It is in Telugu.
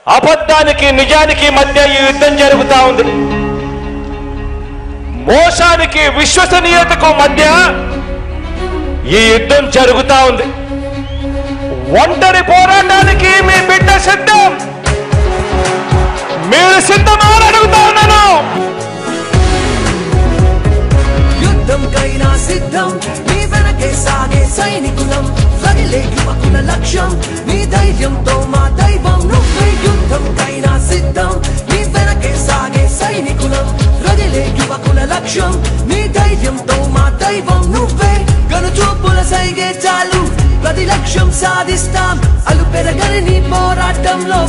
అబద్ధానికి నిజానికి మధ్య ఈ యుద్ధం జరుగుతా ఉంది. మోసానికి విశ్వసనీయతకు మధ్య ఈ యుద్ధం జరుగుతా ఉంది. ఒంటరి పోరాటానికి మీ బిడ్డ సిద్ధం. మీరు సిద్ధమా అని అడుగుతా ఉన్నాను. యుద్ధంకైనా సిద్ధం, మీ వెనకే సాగే సైనికులం. రగిలే యువకుల లక్ష్యం, మీ ధైర్యంతో మా దైవం నువ్వే. యుద్ధంకైనా సిద్ధం, మీ వెనకే సాగే సైనికులం. రగిలే యువకుల లక్ష్యం, మీ ధైర్యంతో మా దైవం నువ్వే. గనుచూపుల సైగే చాలు, ప్రతి లక్ష్యం సాధిస్తాం. అలు పెరగని నీ పోరాటంలో